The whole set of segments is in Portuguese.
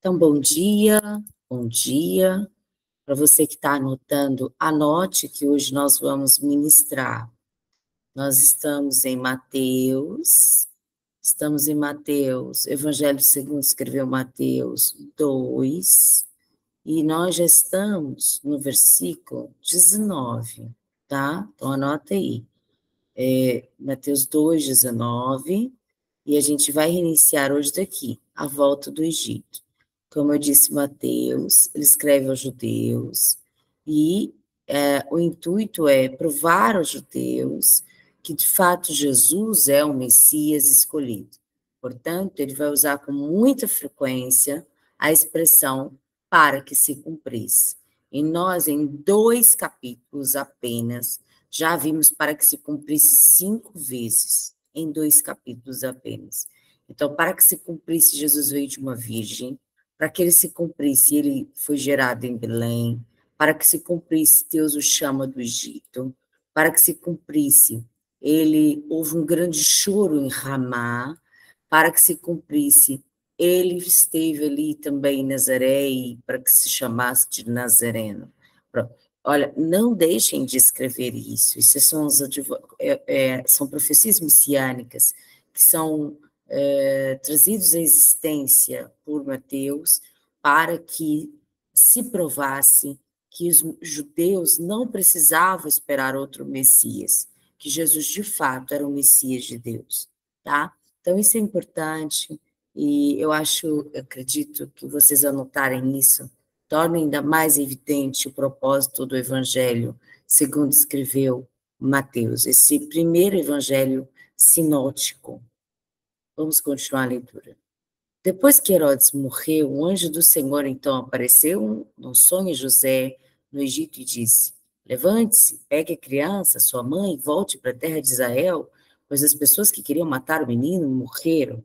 Então, bom dia, bom dia. Para você que está anotando, anote que hoje nós vamos ministrar. Nós estamos em Mateus, Evangelho segundo escreveu Mateus 2, e nós já estamos no versículo 19, tá? Então, anota aí. Mateus 2, 19, e a gente vai reiniciar hoje daqui, a volta do Egito. Como eu disse, Mateus, ele escreve aos judeus, e o intuito é provar aos judeus que, de fato, Jesus é o Messias escolhido. Portanto, ele vai usar com muita frequência a expressão para que se cumprisse. E nós, em 2 capítulos apenas, já vimos para que se cumprisse 5 vezes, em 2 capítulos apenas. Então, para que se cumprisse, Jesus veio de uma virgem, para que ele se cumprisse, ele foi gerado em Belém, para que se cumprisse, Deus o chama do Egito, para que se cumprisse, houve um grande choro em Ramá, para que se cumprisse, ele esteve ali também em Nazaré, e para que se chamasse de Nazareno. Pronto. Olha, não deixem de escrever isso. Isso são profecias messiânicas que são trazidos à existência por Mateus para que se provasse que os judeus não precisavam esperar outro Messias, que Jesus de fato era o Messias de Deus, tá? Então isso é importante e eu acredito que vocês anotarem isso torna ainda mais evidente o propósito do Evangelho, segundo escreveu Mateus, esse primeiro Evangelho sinótico. Vamos continuar a leitura. Depois que Herodes morreu, o anjo do Senhor então apareceu num sonho a José no Egito e disse: Levante-se, pegue a criança, sua mãe, e volte para a terra de Israel, pois as pessoas que queriam matar o menino morreram.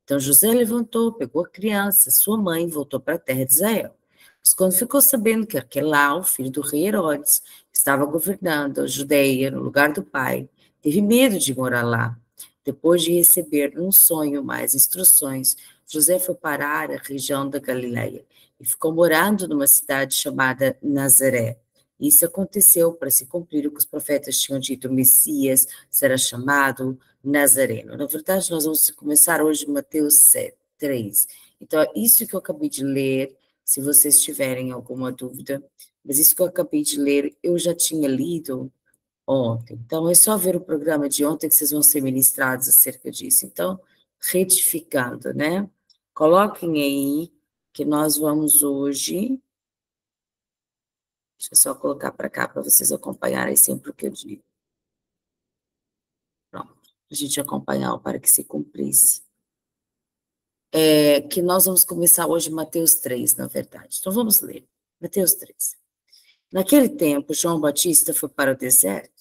Então José levantou, pegou a criança, sua mãe, e voltou para a terra de Israel. Mas quando ficou sabendo que Arquelau, filho do rei Herodes, estava governando a Judeia no lugar do pai, teve medo de morar lá. Depois de receber num sonho mais instruções, José foi parar a região da Galileia e ficou morando numa cidade chamada Nazaré. Isso aconteceu para se cumprir o que os profetas tinham dito: o Messias será chamado Nazareno. Na verdade, nós vamos começar hoje Mateus 7, 3. Então, isso que eu acabei de ler, se vocês tiverem alguma dúvida, mas isso que eu acabei de ler, eu já tinha lido ontem. Então, é só ver o programa de ontem que vocês vão ser ministrados acerca disso. Então, retificando, né? Coloquem aí que nós vamos hoje. Deixa eu só colocar para cá para vocês acompanharem sempre o que eu digo. Pronto. A gente acompanhar para que se cumprisse. Que nós vamos começar hoje Mateus 3, na verdade. Então, vamos ler. Mateus 3. Naquele tempo, João Batista foi para o deserto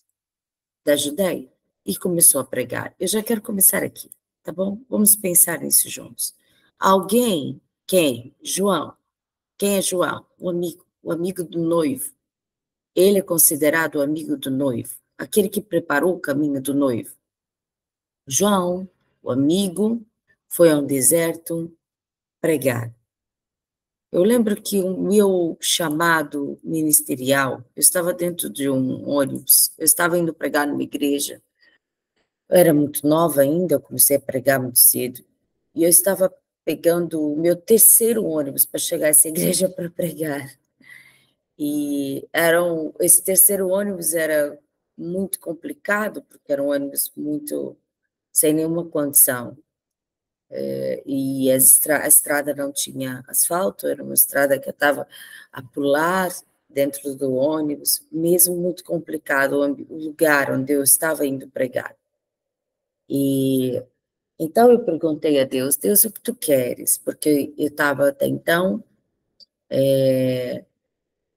da Judéia e começou a pregar. Eu já quero começar aqui, tá bom? Vamos pensar nisso juntos. Alguém, quem? João. Quem é João? O amigo do noivo. Ele é considerado o amigo do noivo, aquele que preparou o caminho do noivo. João, o amigo, foi a um deserto pregar. Eu lembro que o meu chamado ministerial, eu estava dentro de um ônibus, eu estava indo pregar numa igreja, eu era muito nova ainda, eu comecei a pregar muito cedo, e eu estava pegando o meu terceiro ônibus para chegar a essa igreja para pregar. E esse terceiro ônibus era muito complicado, porque era um ônibus muito sem nenhuma condição. E a estrada não tinha asfalto, era uma estrada que eu estava a pular dentro do ônibus, mesmo muito complicado o lugar onde eu estava indo pregar. E então eu perguntei a Deus: Deus, o que tu queres? Porque eu estava até então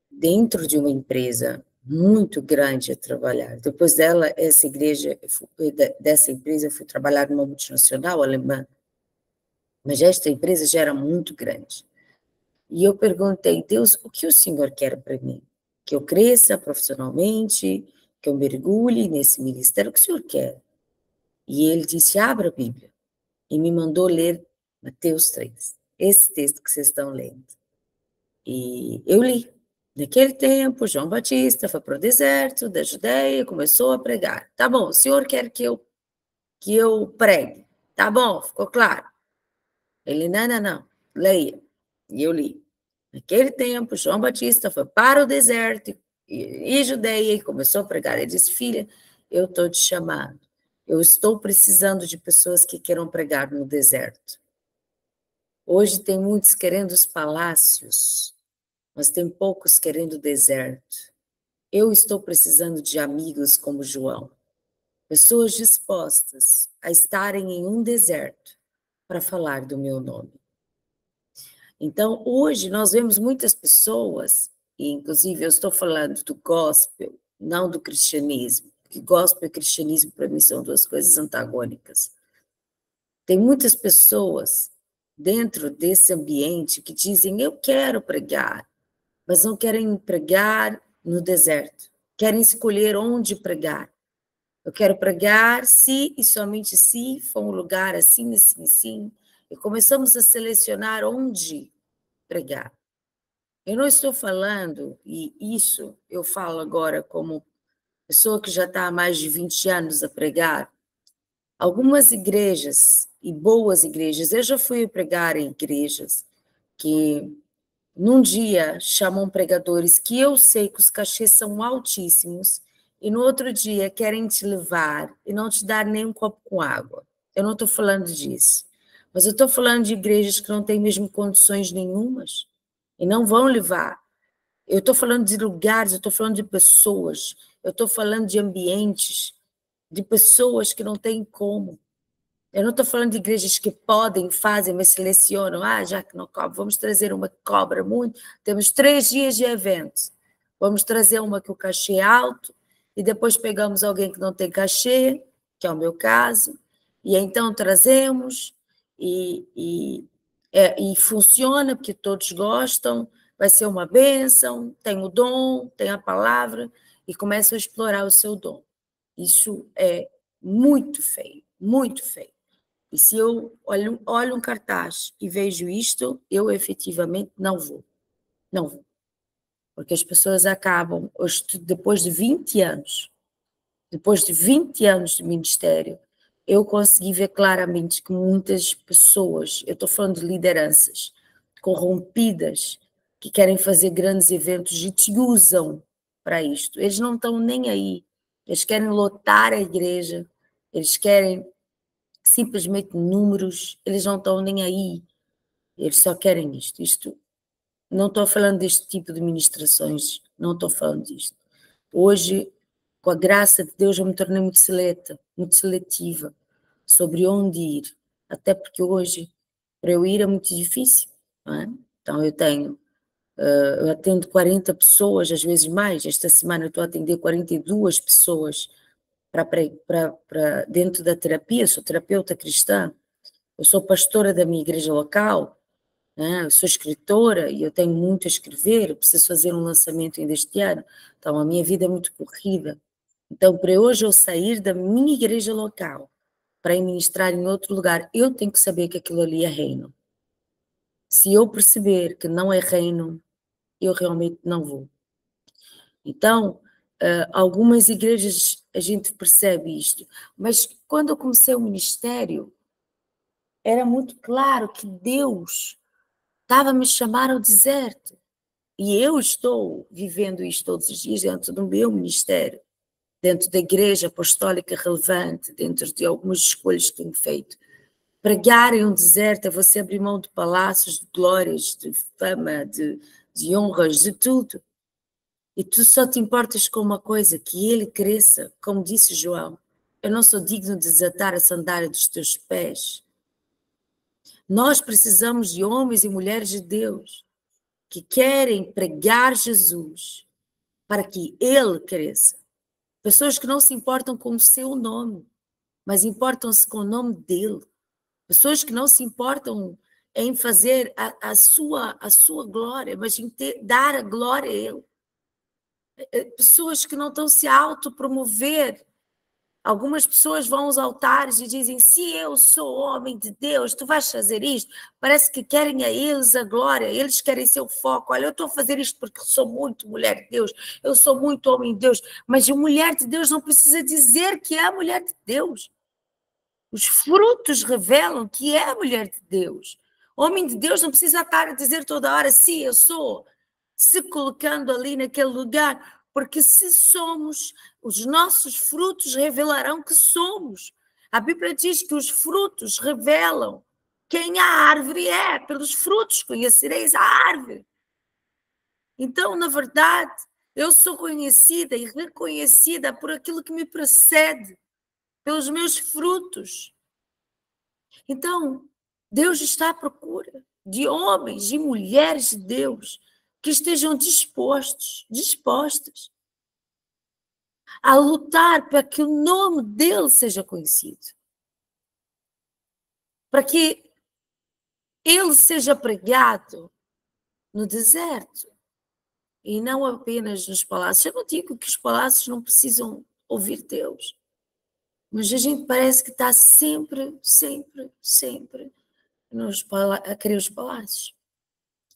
dentro de uma empresa muito grande a trabalhar. Depois dessa empresa, eu fui trabalhar numa multinacional alemã, mas esta empresa já era muito grande. E eu perguntei: Deus, o que o Senhor quer para mim? Que eu cresça profissionalmente, que eu mergulhe nesse ministério, o que o Senhor quer? E ele disse: abra a Bíblia. E me mandou ler Mateus 3. esse texto que vocês estão lendo. E eu li. Naquele tempo, João Batista foi para o deserto da Judeia e começou a pregar. Tá bom, o senhor quer que eu pregue? Tá bom, ficou claro. Ele, não, leia. E eu li. Naquele tempo, João Batista foi para o deserto e Judeia e começou a pregar. Ele disse, filha, eu estou te chamando. Eu estou precisando de pessoas que queiram pregar no deserto. Hoje tem muitos querendo os palácios, mas tem poucos querendo o deserto. Eu estou precisando de amigos como João, pessoas dispostas a estarem em um deserto para falar do meu nome. Então, hoje nós vemos muitas pessoas, e inclusive eu estou falando do gospel, não do cristianismo, porque gospel e cristianismo para mim são duas coisas antagônicas. Tem muitas pessoas dentro desse ambiente que dizem, eu quero pregar, mas não querem pregar no deserto, querem escolher onde pregar. Eu quero pregar se e somente se for um lugar assim, assim, assim, e começamos a selecionar onde pregar. Eu não estou falando, e isso eu falo agora como pessoa que já está há mais de 20 anos a pregar, algumas igrejas, e boas igrejas, eu já fui pregar em igrejas que num dia chamam pregadores que eu sei que os cachês são altíssimos e no outro dia querem te levar e não te dar nem um copo com água. Eu não estou falando disso. Mas eu estou falando de igrejas que não têm mesmo condições nenhumas e não vão levar. Eu estou falando de lugares, eu estou falando de pessoas, eu estou falando de ambientes, de pessoas que não têm como. Eu não estou falando de igrejas que podem, fazem, mas selecionam. Já que não cobra, vamos trazer uma que cobra muito. Temos 3 dias de evento. Vamos trazer uma que o cachê é alto e depois pegamos alguém que não tem cachê, que é o meu caso, e então trazemos e funciona porque todos gostam, vai ser uma bênção, tem o dom, tem a palavra e começam a explorar o seu dom. Isso é muito feio, muito feio. E se eu olho um cartaz e vejo isto, eu efetivamente não vou. Não vou. Porque as pessoas acabam, depois de 20 anos de ministério, eu consegui ver claramente que muitas pessoas, eu estou falando de lideranças corrompidas, que querem fazer grandes eventos e te usam para isto. Eles não estão nem aí. Eles querem lotar a igreja, eles querem simplesmente números, eles não estão nem aí, eles só querem isto. Não estou falando deste tipo de ministrações, não estou falando disto. Hoje, com a graça de Deus, eu me tornei muito seletiva sobre onde ir, até porque hoje, para eu ir é muito difícil, não é? Então eu atendo 40 pessoas, às vezes mais, esta semana eu estou a atender 42 pessoas para dentro da terapia, sou terapeuta cristã, eu sou pastora da minha igreja local, né? Eu sou escritora e eu tenho muito a escrever, eu preciso fazer um lançamento ainda este ano, então a minha vida é muito corrida. Então, para hoje eu sair da minha igreja local para ir ministrar em outro lugar, eu tenho que saber que aquilo ali é reino. Se eu perceber que não é reino, eu realmente não vou. Então, algumas igrejas a gente percebe isto, mas quando eu comecei o ministério, era muito claro que Deus estava a me chamar ao deserto. E eu estou vivendo isto todos os dias dentro do meu ministério, dentro da igreja apostólica relevante, dentro de algumas escolhas que tenho feito. Pregar em um deserto é você abrir mão de palácios, de glórias, de fama, de honras, de tudo. E tu só te importas com uma coisa, que ele cresça, como disse João. Eu não sou digno de desatar a sandália dos teus pés. Nós precisamos de homens e mulheres de Deus que querem pregar Jesus para que ele cresça. Pessoas que não se importam com o seu nome, mas importam-se com o nome dele. Pessoas que não se importam em fazer a sua glória, mas em dar a glória a ele. Pessoas que não estão se autopromover, Algumas pessoas vão aos altares e dizem, se eu sou homem de Deus, tu vais fazer isto. Parece que querem a eles a glória, eles querem ser o foco. Olha, eu estou a fazer isto porque sou muito mulher de Deus, eu sou muito homem de Deus. Mas a mulher de Deus não precisa dizer que é a mulher de Deus. Os frutos revelam que é a mulher de Deus. Homem de Deus não precisa estar a dizer toda hora, sim, eu sou, se colocando ali naquele lugar, porque se somos, os nossos frutos revelarão que somos. A Bíblia diz que os frutos revelam quem a árvore é, pelos frutos conhecereis a árvore. Então, na verdade, eu sou conhecida e reconhecida por aquilo que me precede, pelos meus frutos. Então, Deus está à procura de homens e mulheres de Deus que estejam dispostas a lutar para que o nome dele seja conhecido, para que ele seja pregado no deserto e não apenas nos palácios. Eu não digo que os palácios não precisam ouvir Deus, mas a gente parece que está sempre a querer os palácios.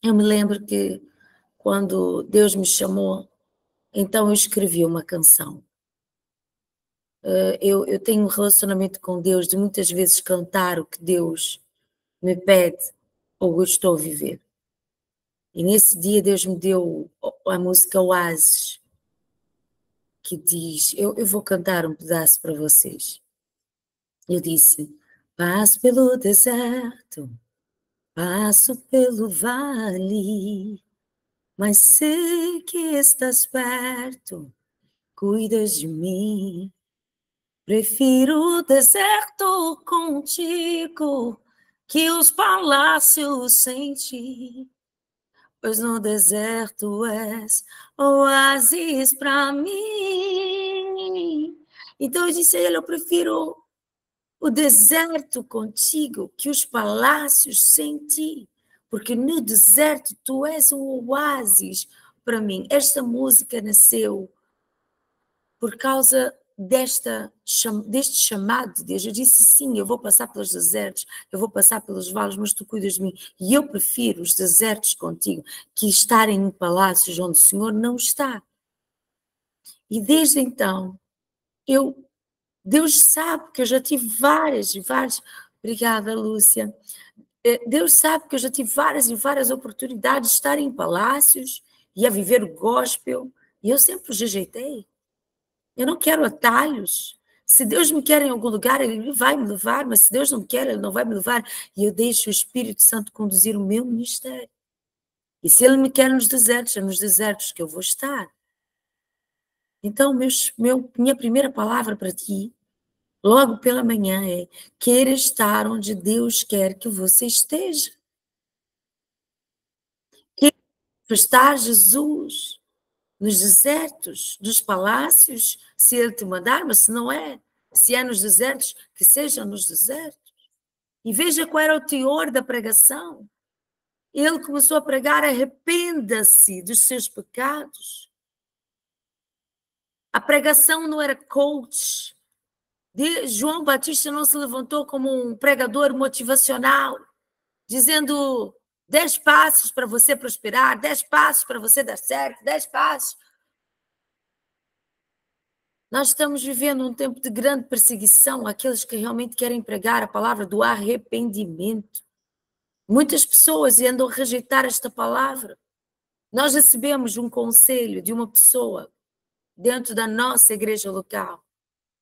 Eu me lembro que quando Deus me chamou, então eu escrevi uma canção. Eu tenho um relacionamento com Deus de muitas vezes cantar o que Deus me pede ou eu estou a viver. E nesse dia Deus me deu a música Oásis, que diz, eu vou cantar um pedaço para vocês. Eu disse, passo pelo deserto, passo pelo vale, mas sei que estás perto, cuidas de mim. Prefiro o deserto contigo que os palácios sem ti, pois no deserto és oásis para mim. Então eu disse a ele, eu prefiro o deserto contigo que os palácios sem ti, porque no deserto tu és um oásis para mim. Esta música nasceu por causa deste chamado de Deus. Eu disse, sim, eu vou passar pelos desertos, eu vou passar pelos vales, mas tu cuidas de mim. E eu prefiro os desertos contigo que estarem em palácios onde o Senhor não está. E desde então, Deus sabe que eu já tive várias. Obrigada, Lúcia. Deus sabe que eu já tive várias oportunidades de estar em palácios e a viver o gospel, e eu sempre os rejeitei. Eu não quero atalhos. Se Deus me quer em algum lugar, Ele vai me levar, mas se Deus não me quer, Ele não vai me levar. E eu deixo o Espírito Santo conduzir o meu ministério. E se Ele me quer nos desertos, é nos desertos que eu vou estar. Então, minha primeira palavra para ti, logo pela manhã, é: queira estar onde Deus quer que você esteja. Queira estar Jesus nos desertos, nos palácios, se Ele te mandar, mas se não é, se é nos desertos, que seja nos desertos. E veja qual era o teor da pregação. Ele começou a pregar, arrependa-se dos seus pecados. A pregação não era coach. João Batista não se levantou como um pregador motivacional, dizendo 10 passos para você prosperar, 10 passos para você dar certo, 10 passos. Nós estamos vivendo um tempo de grande perseguição àqueles que realmente querem pregar a palavra do arrependimento. Muitas pessoas andam a rejeitar esta palavra. Nós recebemos um conselho de uma pessoa dentro da nossa igreja local.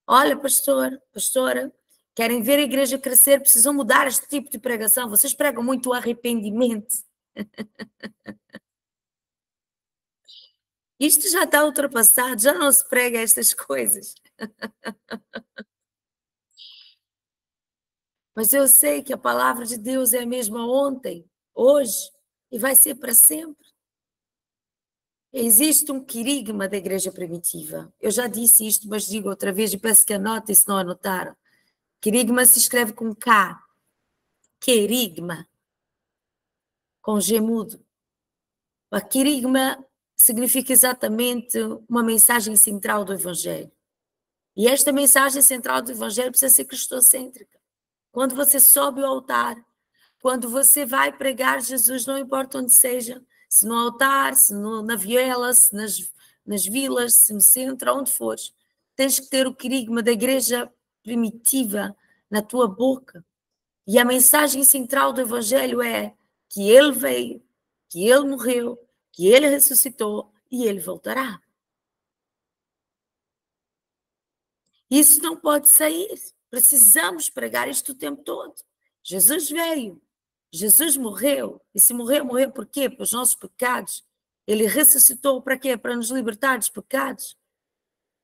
Olha, pastora, querem ver a igreja crescer, precisam mudar este tipo de pregação. Vocês pregam muito o arrependimento. Isto já está ultrapassado, já não se prega estas coisas. Mas eu sei que a palavra de Deus é a mesma ontem, hoje e vai ser para sempre. Existe um querigma da igreja primitiva. Eu já disse isto, mas digo outra vez e peço que anotem se não anotaram. Querigma se escreve com K. Querigma. Com G mudo. A querigma significa exatamente uma mensagem central do Evangelho. E esta mensagem central do Evangelho precisa ser cristocêntrica. Quando você sobe ao altar, quando você vai pregar Jesus, não importa onde seja, se no altar, se na viela, se nas vilas, se no centro, onde fores, tens que ter o querigma da igreja primitiva na tua boca. E a mensagem central do Evangelho é que ele veio, que ele morreu, que ele ressuscitou e ele voltará. Isso não pode sair. Precisamos pregar isto o tempo todo. Jesus veio, Jesus morreu. E se morreu, morreu por quê? Pelos nossos pecados. Ele ressuscitou para quê? Para nos libertar dos pecados.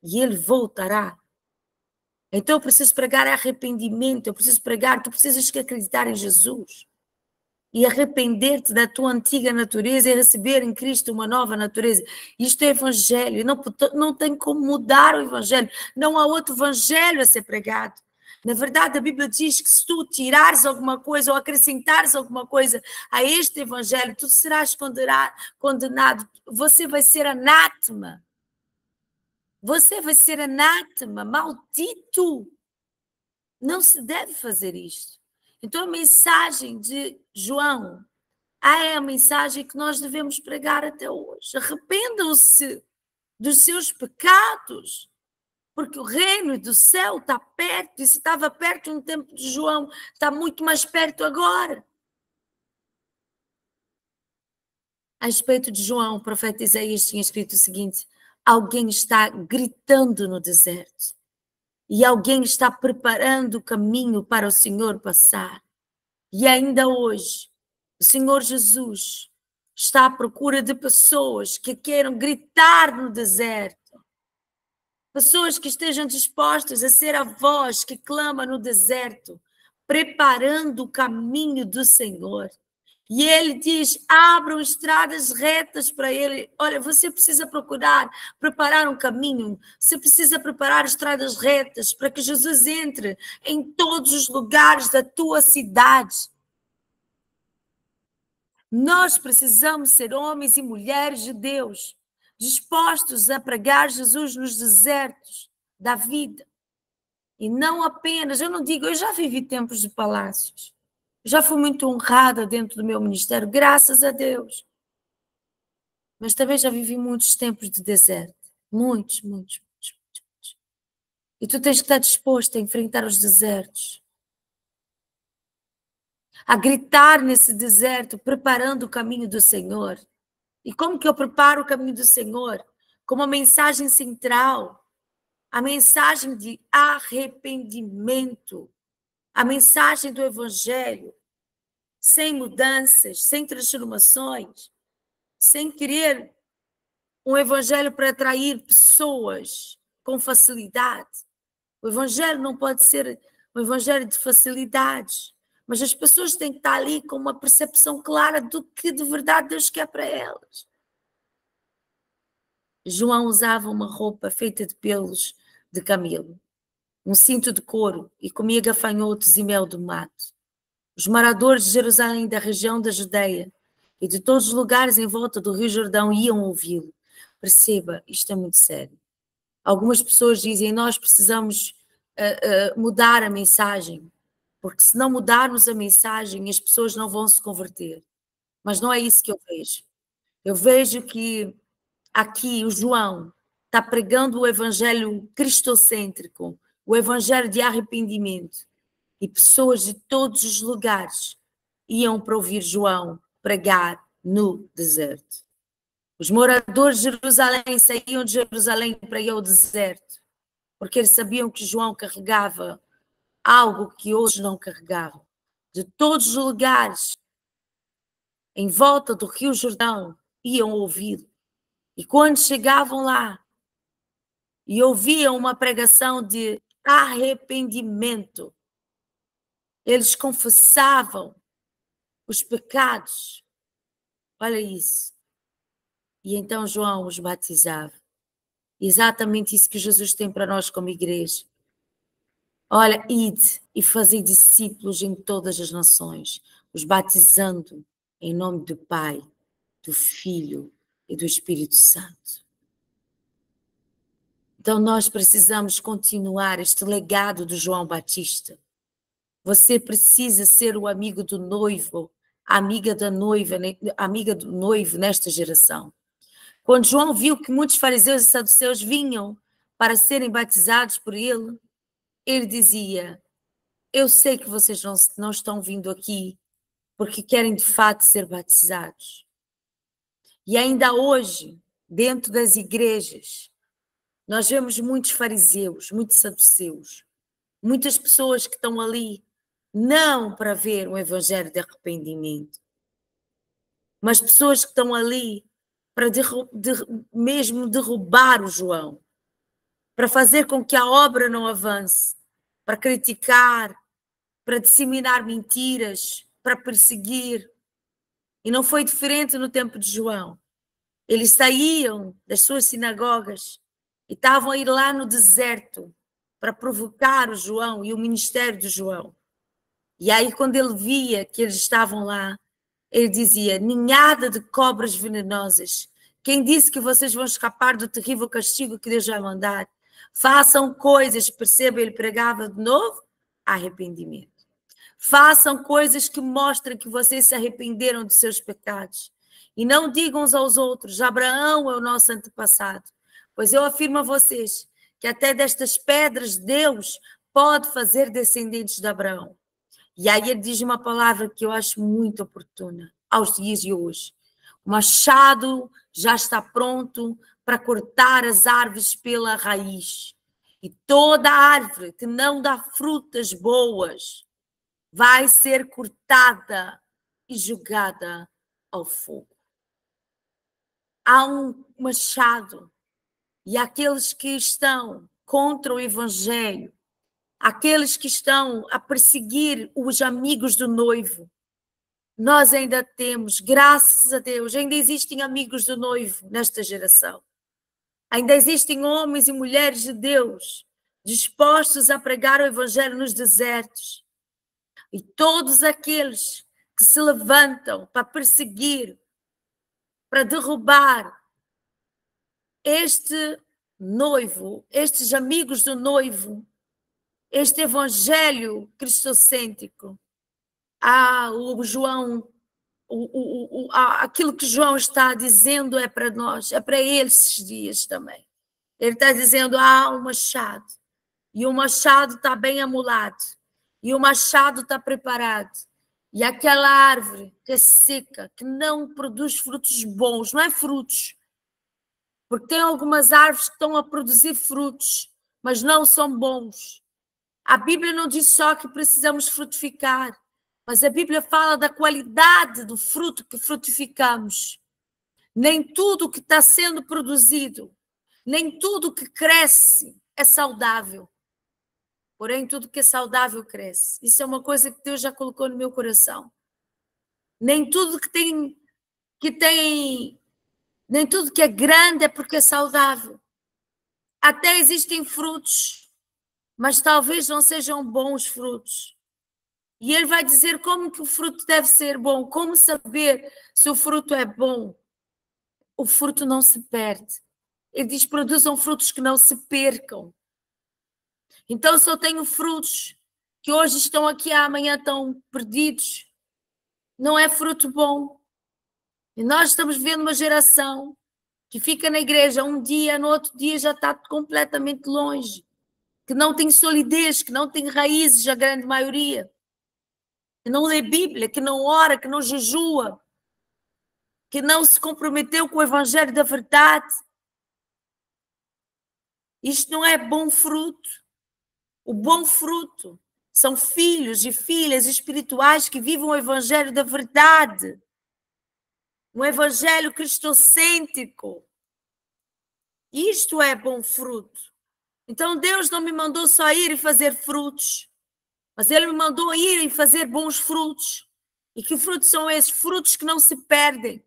E ele voltará. Então eu preciso pregar arrependimento, eu preciso pregar, tu precisas acreditar em Jesus. E arrepender-te da tua antiga natureza e receber em Cristo uma nova natureza. Isto é evangelho, não tem como mudar o evangelho, não há outro evangelho a ser pregado. Na verdade, a Bíblia diz que se tu tirares alguma coisa ou acrescentares alguma coisa a este evangelho, tu serás condenado, você vai ser anátema. Você vai ser anátema, maldito. Não se deve fazer isto. Então, a mensagem de João é a mensagem que nós devemos pregar até hoje. Arrependam-se dos seus pecados, porque o reino do céu está perto, e se estava perto no tempo de João, está muito mais perto agora. A respeito de João, o profeta Isaías tinha escrito o seguinte: alguém está gritando no deserto, e alguém está preparando o caminho para o Senhor passar. E ainda hoje, o Senhor Jesus está à procura de pessoas que queiram gritar no deserto. Pessoas que estejam dispostas a ser a voz que clama no deserto, preparando o caminho do Senhor. E ele diz: abram estradas retas para ele. Olha, você precisa preparar um caminho, você precisa preparar estradas retas para que Jesus entre em todos os lugares da tua cidade. Nós precisamos ser homens e mulheres de Deus, dispostos a pregar Jesus nos desertos da vida. E não apenas, eu não digo, eu já vivi tempos de palácios, já fui muito honrada dentro do meu ministério, graças a Deus. Mas também já vivi muitos tempos de deserto, muitos. E tu tens que estar disposto a enfrentar os desertos, a gritar nesse deserto, preparando o caminho do Senhor. E como que eu preparo o caminho do Senhor? Com uma mensagem central, a mensagem de arrependimento, a mensagem do Evangelho, sem mudanças, sem transformações, sem querer um Evangelho para atrair pessoas com facilidade. O Evangelho não pode ser um Evangelho de facilidades, mas as pessoas têm que estar ali com uma percepção clara do que de verdade Deus quer para elas. João usava uma roupa feita de pelos de camelo, um cinto de couro e comia gafanhotos e mel do mato. Os moradores de Jerusalém, da região da Judeia e de todos os lugares em volta do Rio Jordão iam ouvi-lo. Perceba, isto é muito sério. Algumas pessoas dizem: nós precisamos mudar a mensagem, porque se não mudarmos a mensagem, as pessoas não vão se converter. Mas não é isso que eu vejo. Eu vejo que aqui o João está pregando o evangelho cristocêntrico, o evangelho de arrependimento. E pessoas de todos os lugares iam para ouvir João pregar no deserto. Os moradores de Jerusalém saíam de Jerusalém para ir ao deserto, porque eles sabiam que João carregava algo que outros não carregavam. De todos os lugares em volta do Rio Jordão iam ouvi-lo. E quando chegavam lá e ouviam uma pregação de arrependimento, eles confessavam os pecados. Olha isso. E então João os batizava. Exatamente isso que Jesus tem para nós como igreja. Olha, ide e fazei discípulos em todas as nações, os batizando em nome do Pai, do Filho e do Espírito Santo. Então, nós precisamos continuar este legado do João Batista. Você precisa ser o amigo do noivo, a amiga da noiva, amiga do noivo nesta geração. Quando João viu que muitos fariseus e saduceus vinham para serem batizados por ele, ele dizia: eu sei que vocês não estão vindo aqui porque querem de fato ser batizados. E ainda hoje, dentro das igrejas, nós vemos muitos fariseus, muitos saduceus, muitas pessoas que estão ali não para ver um evangelho de arrependimento, mas pessoas que estão ali para mesmo derrubar o João, para fazer com que a obra não avance, para criticar, para disseminar mentiras, para perseguir. E não foi diferente no tempo de João. Eles saíam das suas sinagogas e estavam a ir lá no deserto para provocar o João e o ministério de João. E aí, quando ele via que eles estavam lá, ele dizia: ninhada de cobras venenosas, quem disse que vocês vão escapar do terrível castigo que Deus vai mandar? Façam coisas, perceba, ele pregava de novo, arrependimento. Façam coisas que mostrem que vocês se arrependeram de seus pecados. E não digam uns aos outros: Abraão é o nosso antepassado. Pois eu afirmo a vocês que até destas pedras Deus pode fazer descendentes de Abraão. E aí ele diz uma palavra que eu acho muito oportuna aos dias de hoje. O machado já está pronto para cortar as árvores pela raiz. E toda árvore que não dá frutas boas vai ser cortada e jogada ao fogo. Há um machado, e aqueles que estão contra o evangelho, aqueles que estão a perseguir os amigos do noivo, nós ainda temos, graças a Deus, ainda existem amigos do noivo nesta geração. Ainda existem homens e mulheres de Deus dispostos a pregar o evangelho nos desertos. E todos aqueles que se levantam para perseguir, para derrubar este noivo, estes amigos do noivo, este evangelho cristocêntrico, o João, aquilo que João está dizendo é para nós, é para eles esses dias também. Ele está dizendo: há um machado, e o machado está bem amolado, e o machado está preparado. E aquela árvore que é seca, que não produz frutos bons, não é frutos, porque tem algumas árvores que estão a produzir frutos, mas não são bons. A Bíblia não diz só que precisamos frutificar, mas a Bíblia fala da qualidade do fruto que frutificamos. Nem tudo que está sendo produzido, nem tudo que cresce é saudável. Porém, tudo que é saudável cresce. Isso é uma coisa que Deus já colocou no meu coração. Nem tudo nem tudo que é grande é porque é saudável. Até existem frutos, mas talvez não sejam bons frutos. E ele vai dizer como que o fruto deve ser bom, como saber se o fruto é bom. O fruto não se perde. Ele diz: produzam frutos que não se percam. Então, se eu tenho frutos que hoje estão aqui, amanhã estão perdidos, não é fruto bom. E nós estamos vendo uma geração que fica na igreja um dia, no outro dia já está completamente longe, que não tem solidez, que não tem raízes, a grande maioria, que não lê Bíblia, que não ora, que não jejua, que não se comprometeu com o evangelho da verdade. Isto não é bom fruto. O bom fruto são filhos e filhas espirituais que vivem o evangelho da verdade, um evangelho cristocêntrico. Isto é bom fruto. Então Deus não me mandou só ir e fazer frutos, mas Ele me mandou ir e fazer bons frutos. E que frutos são esses? Frutos que não se perdem.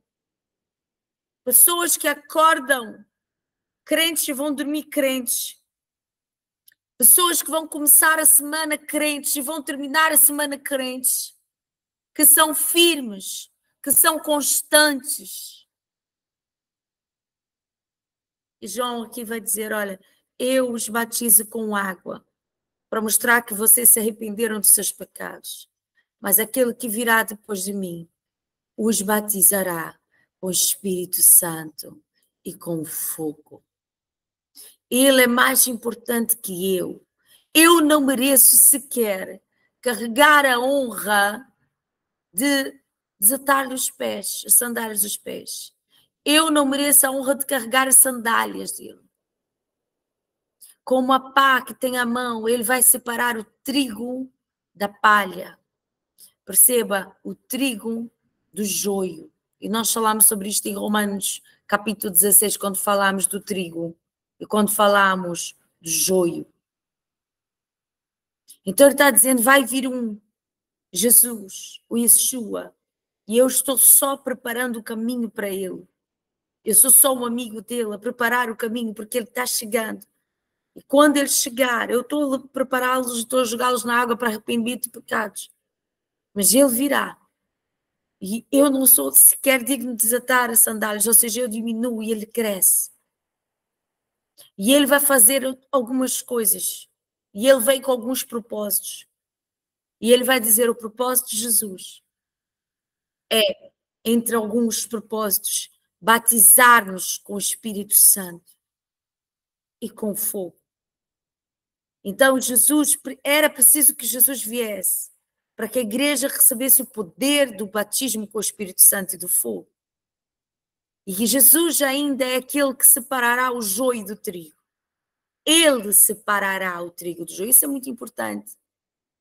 Pessoas que acordam crentes e vão dormir crentes. Pessoas que vão começar a semana crentes e vão terminar a semana crentes. Que são firmes, que são constantes. E João aqui vai dizer: olha, eu os batizo com água, para mostrar que vocês se arrependeram dos seus pecados. Mas aquele que virá depois de mim os batizará com o Espírito Santo e com fogo. Ele é mais importante que eu. Eu não mereço sequer carregar a honra de desatar-lhe os pés, as sandálias dos pés. Eu não mereço a honra de carregar as sandálias dele. Como a pá que tem a mão, ele vai separar o trigo da palha. Perceba, o trigo do joio. E nós falamos sobre isto em Romanos, capítulo 16, quando falamos do trigo e quando falamos do joio. Então ele está dizendo, vai vir um Jesus, o Yeshua, e eu estou só preparando o caminho para ele. Eu sou só um amigo dele a preparar o caminho, porque ele está chegando. E quando ele chegar, eu estou a prepará-los, estou a jogá-los na água para arrependimento de pecados. Mas ele virá. E eu não sou sequer digno de desatar as sandálias, ou seja, eu diminuo e ele cresce. E ele vai fazer algumas coisas. E ele vem com alguns propósitos. E ele vai dizer, o propósito de Jesus é, entre alguns propósitos, batizar-nos com o Espírito Santo e com fogo. Então, era preciso que Jesus viesse para que a igreja recebesse o poder do batismo com o Espírito Santo e do fogo. E que Jesus ainda é aquele que separará o joio do trigo. Ele separará o trigo do joio. Isso é muito importante.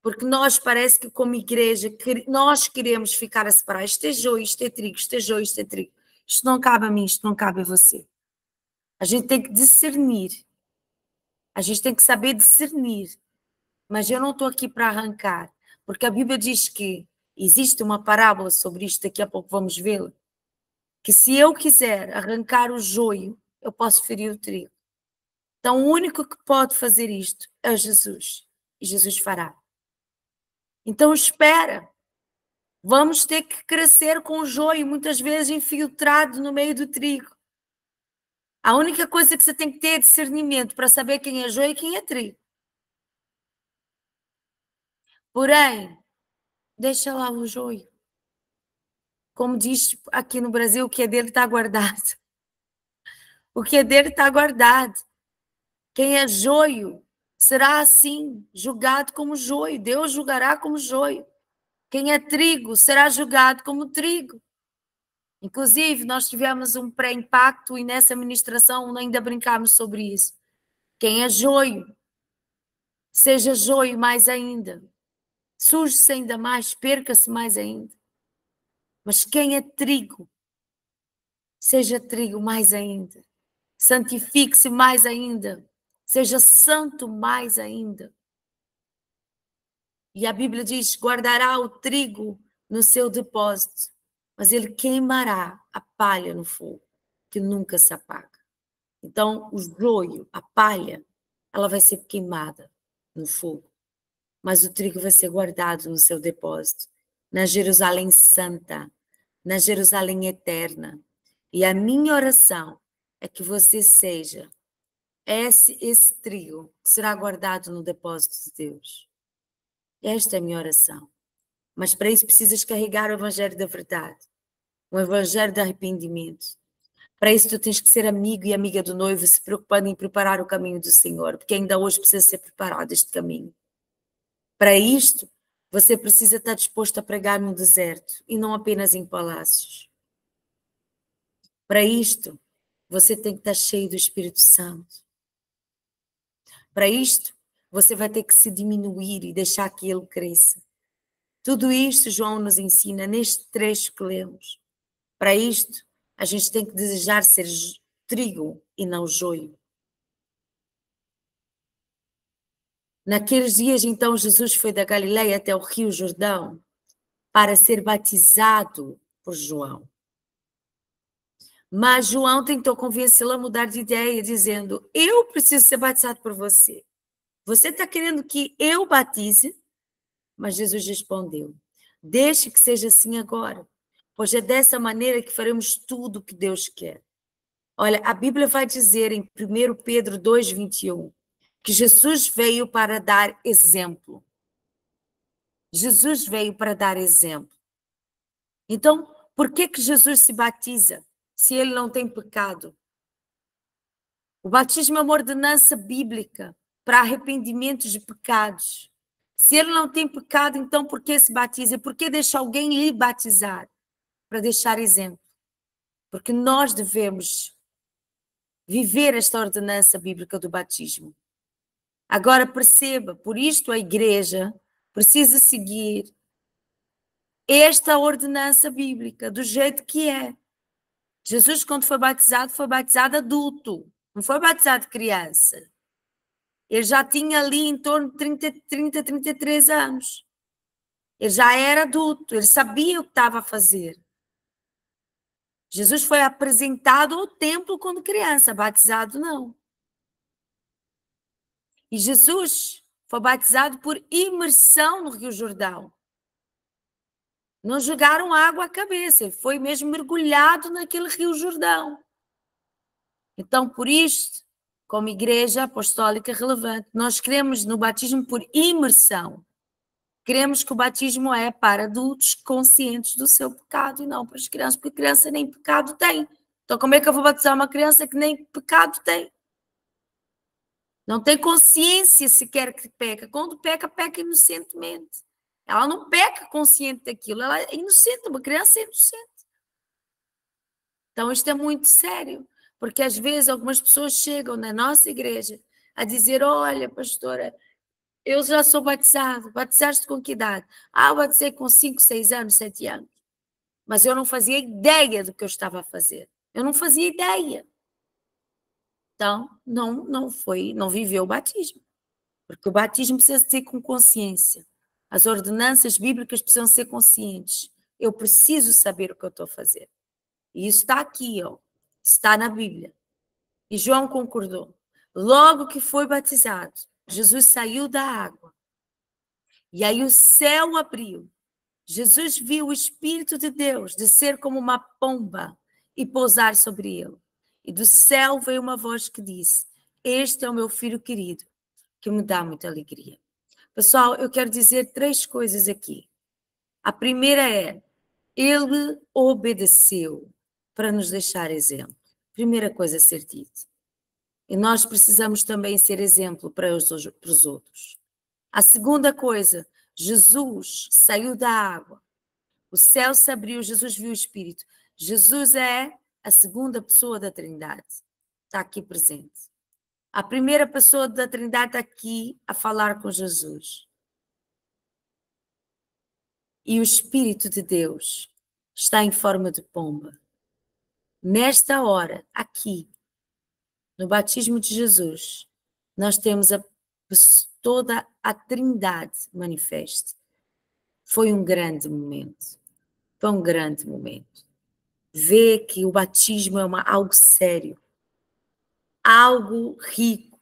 Porque nós parece que como igreja, nós queremos ficar a separar. Isto é joio, isto é trigo, isto é joio, isto é trigo. Isto não cabe a mim, isto não cabe a você. A gente tem que discernir. A gente tem que saber discernir. Mas eu não estou aqui para arrancar. Porque a Bíblia diz que existe uma parábola sobre isto, daqui a pouco vamos vê-la. Que se eu quiser arrancar o joio, eu posso ferir o trigo. Então o único que pode fazer isto é Jesus. E Jesus fará. Então espera. Vamos ter que crescer com o joio, muitas vezes infiltrado no meio do trigo. A única coisa que você tem que ter é discernimento para saber quem é joio e quem é trigo. Porém, deixa lá o joio. Como diz aqui no Brasil, o que é dele está guardado. O que é dele está guardado. Quem é joio será assim, julgado como joio. Deus julgará como joio. Quem é trigo será julgado como trigo. Inclusive, nós tivemos um pré-impacto e nessa ministração ainda brincámos sobre isso. Quem é joio, seja joio mais ainda. Surge-se ainda mais, perca-se mais ainda. Mas quem é trigo, seja trigo mais ainda. Santifique-se mais ainda. Seja santo mais ainda. E a Bíblia diz, guardará o trigo no seu depósito, mas ele queimará a palha no fogo, que nunca se apaga. Então, o joio, a palha, ela vai ser queimada no fogo, mas o trigo vai ser guardado no seu depósito, na Jerusalém Santa, na Jerusalém Eterna. E a minha oração é que você seja esse trigo que será guardado no depósito de Deus. Esta é a minha oração. Mas para isso precisas carregar o evangelho da verdade, o evangelho do arrependimento. Para isso tu tens que ser amigo e amiga do noivo, se preocupando em preparar o caminho do Senhor, porque ainda hoje precisa ser preparado este caminho. Para isto, você precisa estar disposto a pregar no deserto e não apenas em palácios. Para isto, você tem que estar cheio do Espírito Santo. Para isto, você vai ter que se diminuir e deixar que ele cresça. Tudo isto João nos ensina neste trecho que lemos. Para isto, a gente tem que desejar ser trigo e não joio. Naqueles dias, então, Jesus foi da Galileia até o Rio Jordão para ser batizado por João. Mas João tentou convencê-lo a mudar de ideia, dizendo, eu preciso ser batizado por você. Você está querendo que eu batize? Mas Jesus respondeu, deixe que seja assim agora, pois é dessa maneira que faremos tudo o que Deus quer. Olha, a Bíblia vai dizer em 1 Pedro 2:21 que Jesus veio para dar exemplo. Jesus veio para dar exemplo. Então, por que Jesus se batiza se ele não tem pecado? O batismo é uma ordenança bíblica para arrependimento de pecados. Se ele não tem pecado, então por que se batiza? Por que deixa alguém lhe batizar? Para deixar exemplo. Porque nós devemos viver esta ordenança bíblica do batismo. Agora perceba, por isto a igreja precisa seguir esta ordenança bíblica do jeito que é. Jesus, quando foi batizado adulto, não foi batizado criança. Ele já tinha ali em torno de 33 anos. Ele já era adulto, ele sabia o que estava a fazer. Jesus foi apresentado ao templo quando criança, batizado não. E Jesus foi batizado por imersão no Rio Jordão. Não jogaram água à cabeça, ele foi mesmo mergulhado naquele Rio Jordão. Então, por isto, como igreja apostólica relevante, nós cremos no batismo por imersão. Queremos que o batismo é para adultos conscientes do seu pecado e não para as crianças, porque a criança nem pecado tem. Então, como é que eu vou batizar uma criança que nem pecado tem? Não tem consciência sequer que peca. Quando peca, peca inocentemente. Ela não peca consciente daquilo, ela é inocente, uma criança é inocente. Então, isto é muito sério, porque às vezes algumas pessoas chegam na nossa igreja a dizer: olha, pastora, eu já sou batizado. Batizaste com que idade? Eu batizei com 5, 6 anos, 7 anos. Mas eu não fazia ideia do que eu estava a fazer. Eu não fazia ideia. Então, não viveu o batismo. Porque o batismo precisa ser com consciência. As ordenanças bíblicas precisam ser conscientes. Eu preciso saber o que eu estou a fazer. E isso está aqui, ó. Está na Bíblia. E João concordou. Logo que foi batizado, Jesus saiu da água. E aí o céu abriu. Jesus viu o Espírito de Deus descer como uma pomba e pousar sobre ele. E do céu veio uma voz que disse: este é o meu filho querido, que me dá muita alegria. Pessoal, eu quero dizer 3 coisas aqui. A primeira é: ele obedeceu para nos deixar exemplo. Primeira coisa a ser dita. E nós precisamos também ser exemplo para os outros. A segunda coisa: Jesus saiu da água. O céu se abriu, Jesus viu o Espírito. Jesus é a segunda pessoa da Trindade. Está aqui presente. A primeira pessoa da Trindade está aqui a falar com Jesus. E o Espírito de Deus está em forma de pomba. Nesta hora, aqui, no batismo de Jesus, nós temos toda a Trindade manifesta. Foi um grande momento. Foi um grande momento. Ver que o batismo é algo sério, algo rico.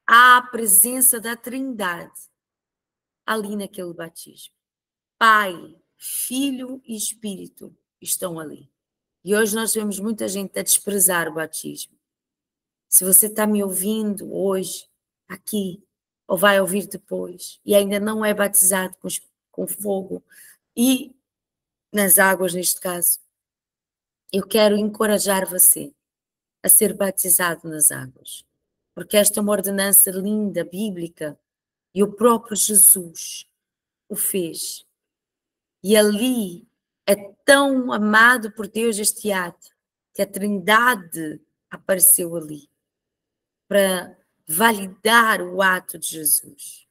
Há a presença da Trindade ali naquele batismo. Pai, Filho e Espírito estão ali. E hoje nós vemos muita gente a desprezar o batismo. Se você está me ouvindo hoje, aqui, ou vai ouvir depois, e ainda não é batizado com fogo e nas águas, neste caso, eu quero encorajar você a ser batizado nas águas, porque esta é uma ordenança linda, bíblica, e o próprio Jesus o fez. E ali é tão amado por Deus este ato, que a Trindade apareceu ali para validar o ato de Jesus.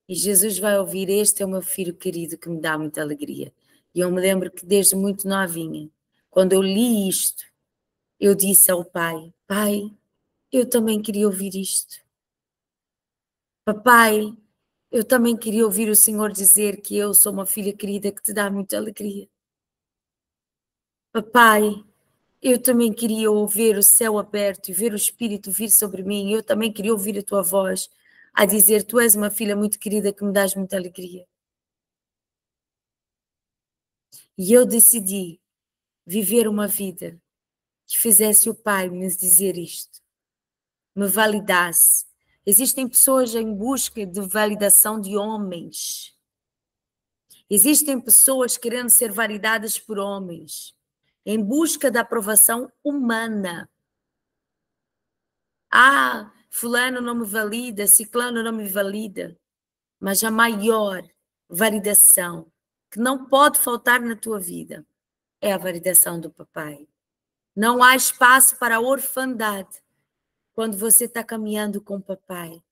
E Jesus vai ouvir: este é o meu filho querido que me dá muita alegria. E eu me lembro que desde muito novinha, quando eu li isto, eu disse ao Pai: Pai, eu também queria ouvir isto. Papai, eu também queria ouvir o Senhor dizer que eu sou uma filha querida que te dá muita alegria. Papai, eu também queria ouvir o céu aberto e ver o Espírito vir sobre mim. Eu também queria ouvir a tua voz a dizer: tu és uma filha muito querida que me dás muita alegria. E eu decidi viver uma vida que fizesse o Pai me dizer isto, me validasse. Existem pessoas em busca de validação de homens. Existem pessoas querendo ser validadas por homens, em busca da aprovação humana. Ah, fulano não me valida, ciclano não me valida. Mas a maior validação que não pode faltar na tua vida é a validação do papai. Não há espaço para a orfandade quando você está caminhando com o papai.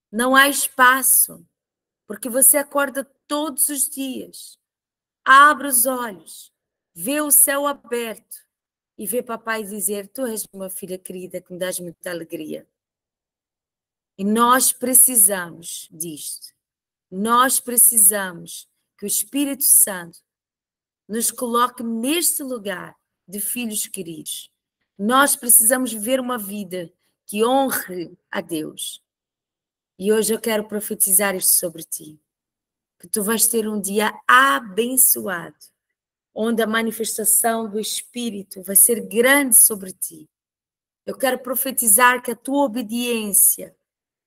Não há espaço, porque você acorda todos os dias, abre os olhos, vê o céu aberto e vê papai dizer: tu és uma filha querida que me dás muita alegria. E nós precisamos disto. Nós precisamos que o Espírito Santo nos coloque neste lugar de filhos queridos. Nós precisamos viver uma vida que honre a Deus. E hoje eu quero profetizar isto sobre ti. Que tu vais ter um dia abençoado, onde a manifestação do Espírito vai ser grande sobre ti. Eu quero profetizar que a tua obediência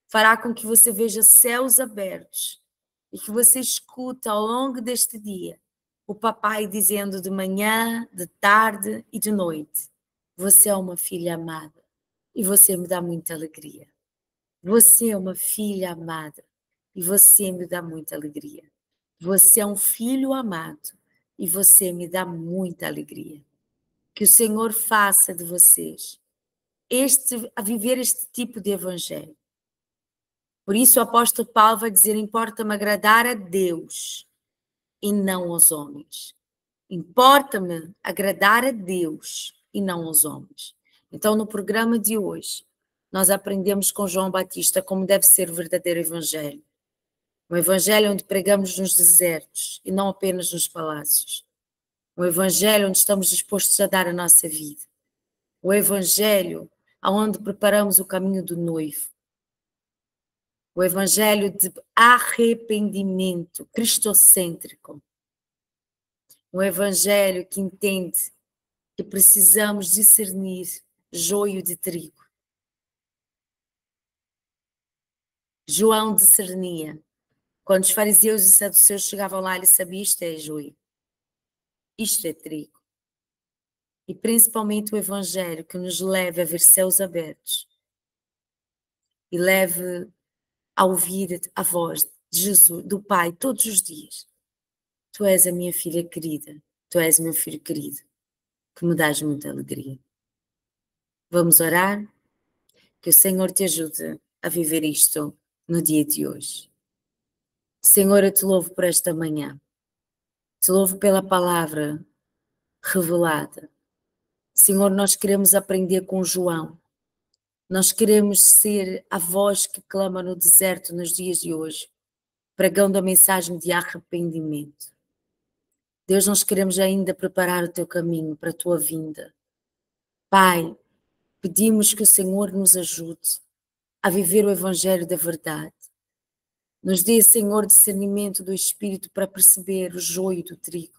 fará com que você veja céus abertos e que você escuta ao longo deste dia o papai dizendo de manhã, de tarde e de noite: você é uma filha amada e você me dá muita alegria. Você é uma filha amada e você me dá muita alegria. Você é um filho amado e você me dá muita alegria. Que o Senhor faça de vocês a viver este tipo de evangelho. Por isso o apóstolo Paulo vai dizer: importa-me agradar a Deus e não aos homens. Importa-me agradar a Deus e não aos homens. Então, no programa de hoje, nós aprendemos com João Batista como deve ser o verdadeiro evangelho. Um evangelho onde pregamos nos desertos e não apenas nos palácios. Um evangelho onde estamos dispostos a dar a nossa vida. O evangelho onde preparamos o caminho do noivo. O evangelho de arrependimento cristocêntrico. Um evangelho que entende que precisamos discernir joio de trigo. João discernia. Quando os fariseus e saduceus chegavam lá, ele sabia: isto é joio, isto é trigo. E principalmente o evangelho que nos leva a ver céus abertos e leve a ouvir a voz de Jesus, do Pai, todos os dias. Tu és a minha filha querida, tu és o meu filho querido, que me dás muita alegria. Vamos orar? Que o Senhor te ajude a viver isto no dia de hoje. Senhor, eu te louvo por esta manhã. Te louvo pela palavra revelada. Senhor, nós queremos aprender com João. Nós queremos ser a voz que clama no deserto nos dias de hoje, pregando a mensagem de arrependimento. Deus, nós queremos ainda preparar o teu caminho para a tua vinda. Pai, pedimos que o Senhor nos ajude a viver o evangelho da verdade. Nos dê, Senhor, discernimento do Espírito para perceber o joio do trigo.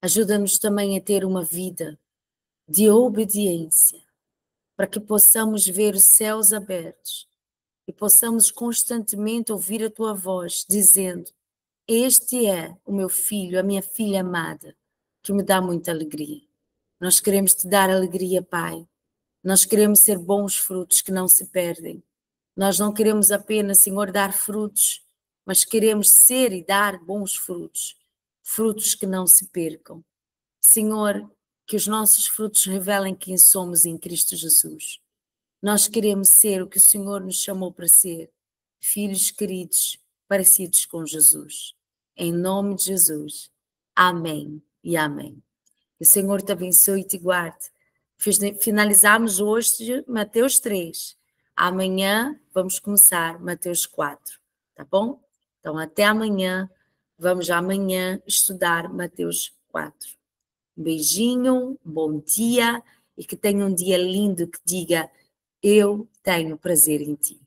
Ajuda-nos também a ter uma vida de obediência, para que possamos ver os céus abertos e possamos constantemente ouvir a tua voz dizendo: este é o meu filho, a minha filha amada, que me dá muita alegria. Nós queremos te dar alegria, Pai. Nós queremos ser bons frutos que não se perdem. Nós não queremos apenas, Senhor, dar frutos, mas queremos ser e dar bons frutos, frutos que não se percam. Senhor, que os nossos frutos revelem quem somos em Cristo Jesus. Nós queremos ser o que o Senhor nos chamou para ser, filhos queridos, parecidos com Jesus. Em nome de Jesus. Amém e amém. Que o Senhor te abençoe e te guarde. Finalizamos hoje Mateus 3. Amanhã vamos começar Mateus 4, tá bom? Então até amanhã, vamos amanhã estudar Mateus 4. Um beijinho, um bom dia e que tenha um dia lindo que diga: eu tenho prazer em ti.